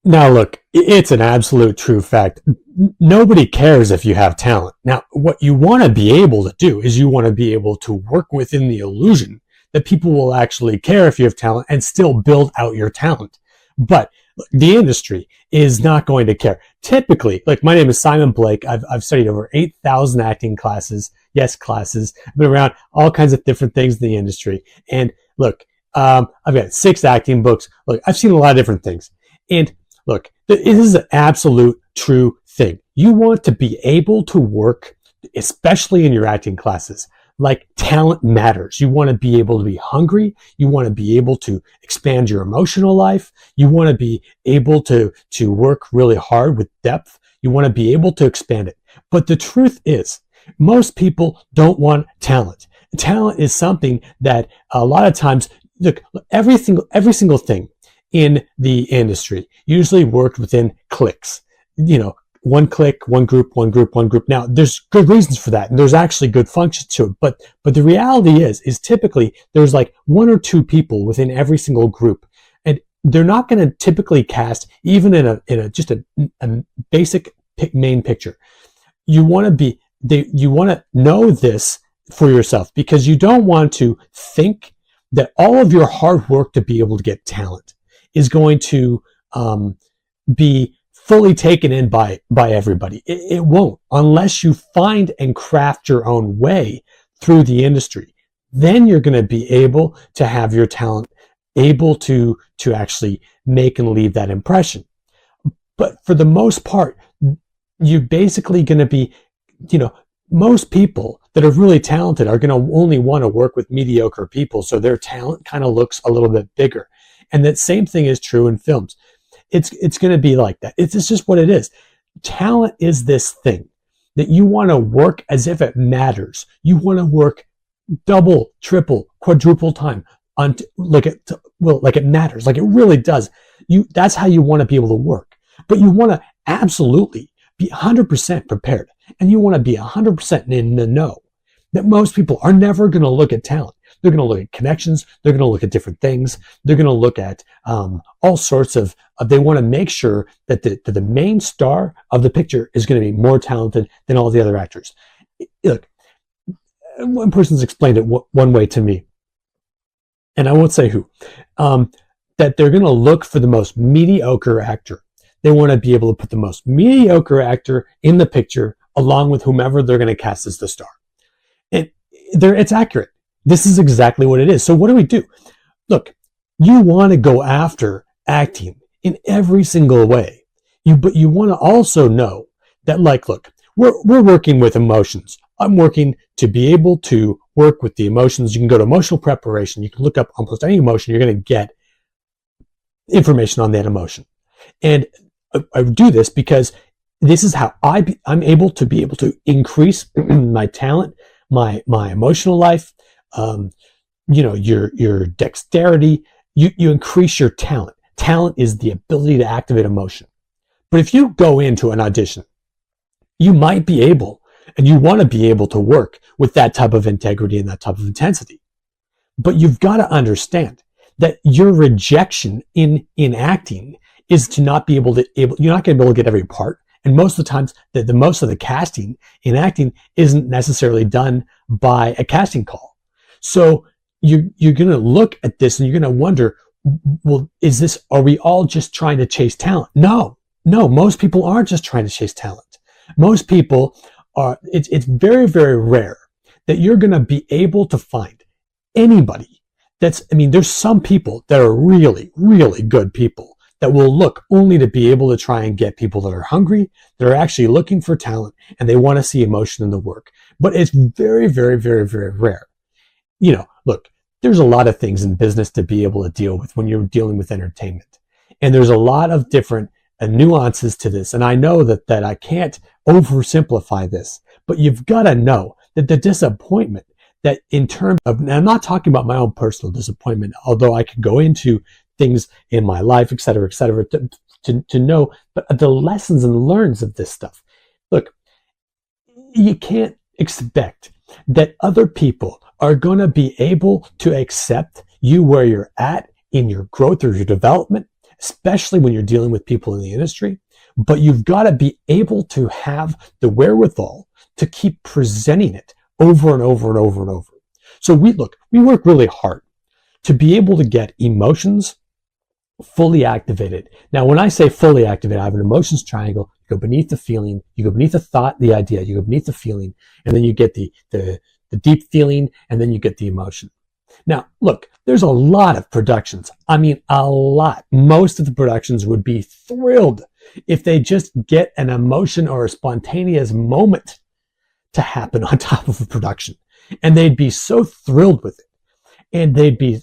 Now, look, it's an absolute true fact. Nobody cares if you have talent. Now, what you want to be able to do is you want to be able to work within the illusion that people will actually care if you have talent and still build out your talent. But the industry is not going to care. Typically, like my name is Simon Blake. I've studied over 8,000 acting classes. Yes, classes. I've been around all kinds of different things in the industry. And look, I've got 6 acting books. Look, I've seen a lot of different things. And look, this is an absolute true thing. You want to be able to work, especially in your acting classes, like talent matters. You want to be able to be hungry. You want to be able to expand your emotional life. You want to be able to work really hard with depth. You want to be able to expand it. But the truth is, most people don't want talent. Talent is something that a lot of times, look, every single thing in the industry usually worked within cliques. You know, one clique, one group, one group, one group. Now, there's good reasons for that, and there's actually good functions to it. But the reality is typically there's like 1 or 2 people within every single group, and they're not going to typically cast even in a just a basic main picture. You want to know this for yourself, because you don't want to think that all of your hard work to be able to get talent is going to be fully taken in by everybody. It won't, unless you find and craft your own way through the industry. Then you're going to be able to have your talent able to actually make and leave that impression. But for the most part, you're basically going to be, most people that are really talented are going to only want to work with mediocre people, so their talent kind of looks a little bit bigger. And that same thing is true in films. It's going to be like that. It's just what it is. Talent is this thing that you want to work as if it matters. You want to work double, triple, quadruple time like it matters, like it really does. That's how you want to be able to work. But you want to absolutely be 100% prepared, and you want to be 100% in the know that most people are never going to look at talent. They're going to look at connections. They're going to look at different things. They're going to look at all sorts of, they want to make sure that the main star of the picture is going to be more talented than all the other actors. Look, one person's explained it one way to me, and I won't say who, that they're going to look for the most mediocre actor. They want to be able to put the most mediocre actor in the picture along with whomever they're going to cast as the star. And it's accurate. This is exactly what it is. So what do? Look, you want to go after acting in every single way. But you want to also know that, like, look, we're working with emotions. I'm working to be able to work with the emotions. You can go to emotional preparation. You can look up almost any emotion. You're going to get information on that emotion. And I do this because this is how I'm able to increase my talent, my emotional life, your dexterity. You increase your talent. Talent is the ability to activate emotion. But if you go into an audition, you might be able, and you want to be able to work with that type of integrity and that type of intensity. But you've got to understand that your rejection in acting is to not be able to, you're not going to be able to get every part. And most of the times, the most of the casting in acting isn't necessarily done by a casting call. So you're going to look at this and you're going to wonder, well, are we all just trying to chase talent? No, most people aren't just trying to chase talent. Most people are, it's very, very rare that you're going to be able to find anybody there's some people that are really, really good people that will look only to be able to try and get people that are hungry, that are actually looking for talent, and they want to see emotion in the work. But it's very, very, very, very rare. Look, there's a lot of things in business to be able to deal with when you're dealing with entertainment. And there's a lot of different nuances to this. And I know that I can't oversimplify this, but you've got to know that the disappointment that in terms of, and I'm not talking about my own personal disappointment, although I could go into things in my life, et cetera, to know, but the lessons and learns of this stuff. Look, you can't expect that other people are going to be able to accept you where you're at in your growth or your development especially when you're dealing with people in the industry. But you've got to be able to have the wherewithal to keep presenting it over and over and over and over. So we work really hard to be able to get emotions fully activated. Now, when I say fully activated, I have an emotions triangle. You go beneath the feeling, you go beneath the thought, the idea, you go beneath the feeling, and then you get the deep feeling, and then you get the emotion. Now, look, there's a lot of productions. I mean, a lot. Most of the productions would be thrilled if they just get an emotion or a spontaneous moment to happen on top of a production. And they'd be so thrilled with it. And they'd be,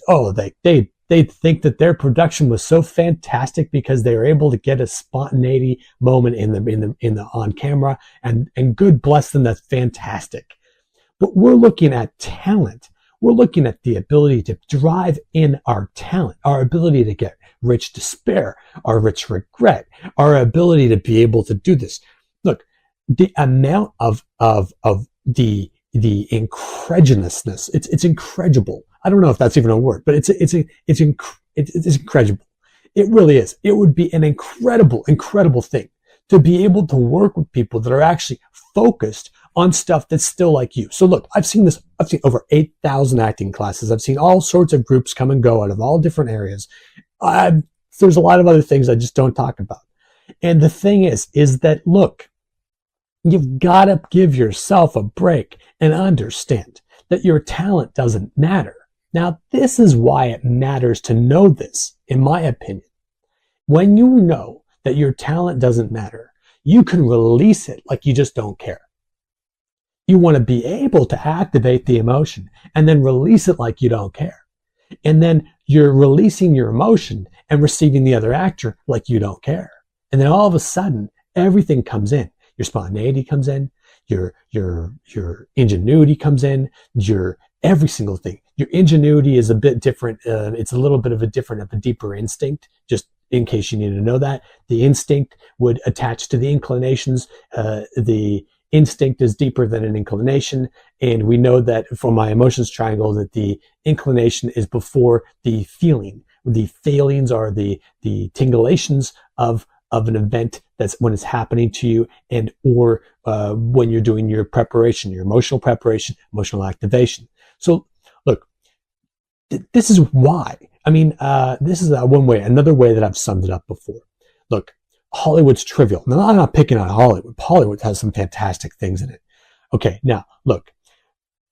they'd think that their production was so fantastic because they were able to get a spontaneity moment in the on camera, and good bless them, that's fantastic. But we're looking at talent. We're looking at the ability to drive in our talent, our ability to get rich despair, our rich regret, our ability to be able to do this. Look, the amount of the incredulousness, it's incredible. I don't know if that's even a word, but it's incredible. It really is. It would be an incredible thing to be able to work with people that are actually focused on stuff that's still like you. So look, I've seen over 8,000 acting classes. I've seen all sorts of groups come and go out of all different areas. There's a lot of other things I just don't talk about. And the thing is that, look, you've got to give yourself a break and understand that your talent doesn't matter. Now, this is why it matters to know this, in my opinion. When you know that your talent doesn't matter, you can release it like you just don't care. You want to be able to activate the emotion and then release it like you don't care. And then you're releasing your emotion and receiving the other actor like you don't care. And then all of a sudden, everything comes in. Your spontaneity comes in, your ingenuity comes in, your every single thing. Your ingenuity is a bit different. It's a little bit of a deeper instinct, just in case you need to know that. The instinct would attach to the inclinations. The instinct is deeper than an inclination. And we know that from my emotions triangle that the inclination is before the feeling. The feelings are the tingulations of an event that's when it's happening to you, and or when you're doing your preparation, your emotional preparation, emotional activation. So look, this is why. I mean, this is another way that I've summed it up before. Look, Hollywood's trivial. Now, I'm not picking on Hollywood. Hollywood has some fantastic things in it. Okay, now look,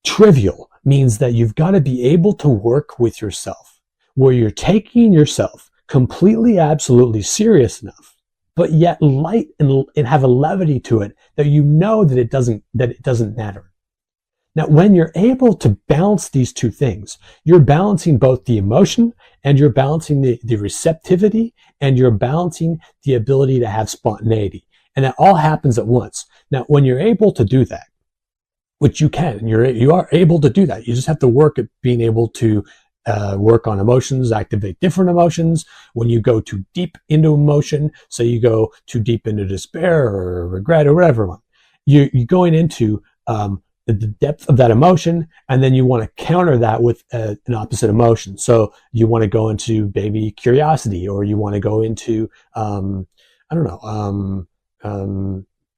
trivial means that you've got to be able to work with yourself, where you're taking yourself completely, absolutely serious enough, but yet light and have a levity to it that you know that it doesn't matter. Now, when you're able to balance these two things, you're balancing both the emotion and you're balancing the receptivity and you're balancing the ability to have spontaneity. And that all happens at once. Now, when you're able to do that, which you can, and you are able to do that, you just have to work at being able to work on emotions, activate different emotions. When you go too deep into emotion, so you go too deep into despair or regret or whatever, you're going into the depth of that emotion, and then you want to counter that with an opposite emotion. So you want to go into maybe curiosity, or you want to go into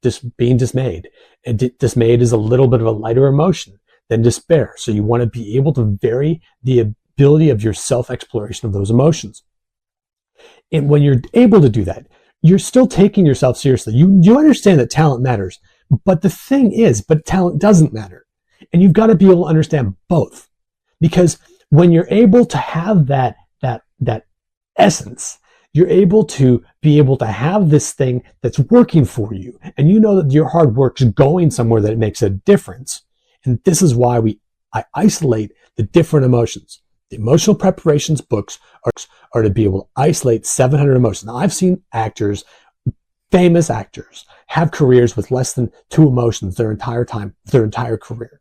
just being dismayed. And dismayed is a little bit of a lighter emotion than despair. So you want to be able to vary the ability of your self-exploration of those emotions. And when you're able to do that, you're still taking yourself seriously. You understand that talent matters, but the thing is, talent doesn't matter. And you've got to be able to understand both. Because when you're able to have that essence, you're able to have this thing that's working for you. And you know that your hard work's going somewhere, that it makes a difference. And this is why I isolate the different emotions. The emotional preparations books are to be able to isolate 700 emotions. Now, I've seen actors, famous actors, have careers with less than 2 emotions their entire career.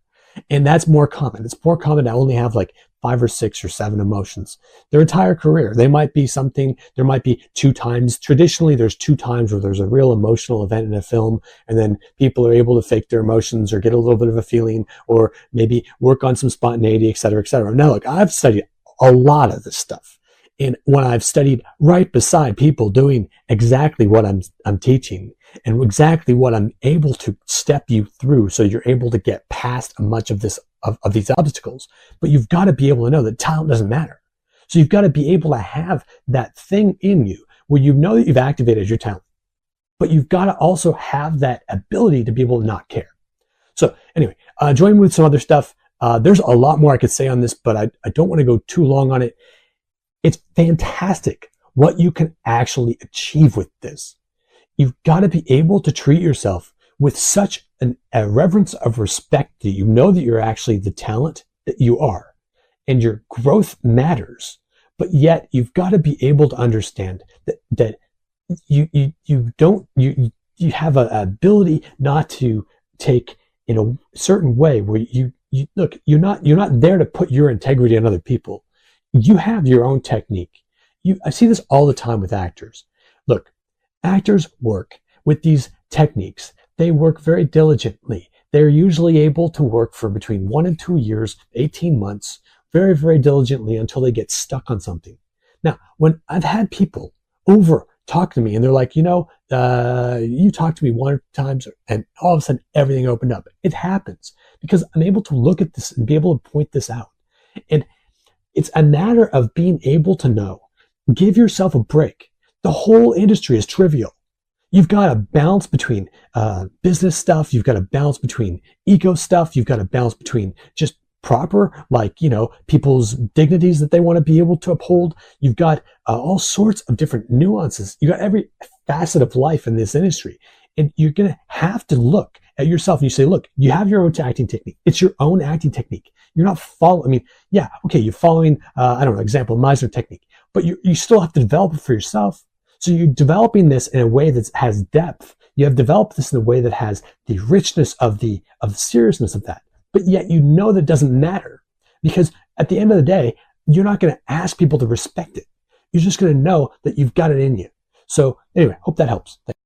And that's more common. It's more common to only have like 5 or 6 or 7 emotions their entire career. There might be 2 times. Traditionally, there's 2 times where there's a real emotional event in a film, and then people are able to fake their emotions or get a little bit of a feeling, or maybe work on some spontaneity, et cetera, et cetera. Now, look, I've studied a lot of this stuff. And when I've studied right beside people doing exactly what I'm teaching and exactly what I'm able to step you through so you're able to get past much of these obstacles. But you've got to be able to know that talent doesn't matter. So you've got to be able to have that thing in you where you know that you've activated your talent, but you've got to also have that ability to be able to not care. So anyway, join me with some other stuff. There's a lot more I could say on this, but I don't want to go too long on it. It's fantastic what you can actually achieve with this. You've got to be able to treat yourself with such a reverence of respect that you know that you're actually the talent that you are and your growth matters. But yet you've got to be able to understand that you have an ability not to take in a certain way where you look, you're not there to put your integrity on other people. You have your own technique. I see this all the time with actors. Look, actors work with these techniques. They work very diligently. They're usually able to work for between 1 and 2 years, 18 months, very, very diligently until they get stuck on something. Now, when I've had people over talk to me and they're like, you talked to me 1 or 2 times and all of a sudden everything opened up. It happens because I'm able to look at this and be able to point this out. And it's a matter of being able to know, give yourself a break. The whole industry is trivial. You've got to balance between business stuff. You've got to balance between ego stuff. You've got to balance between just proper, people's dignities that they want to be able to uphold. You've got all sorts of different nuances. You've got every facet of life in this industry. And you're going to have to look at yourself and you say, look, you have your own acting technique. It's your own acting technique. You're not following, you're following, example, Meisner technique, but you still have to develop it for yourself. So you're developing this in a way that has depth. You have developed this in a way that has the richness of the seriousness of that. But yet that doesn't matter because at the end of the day, you're not going to ask people to respect it. You're just going to know that you've got it in you. So anyway, hope that helps. Thanks.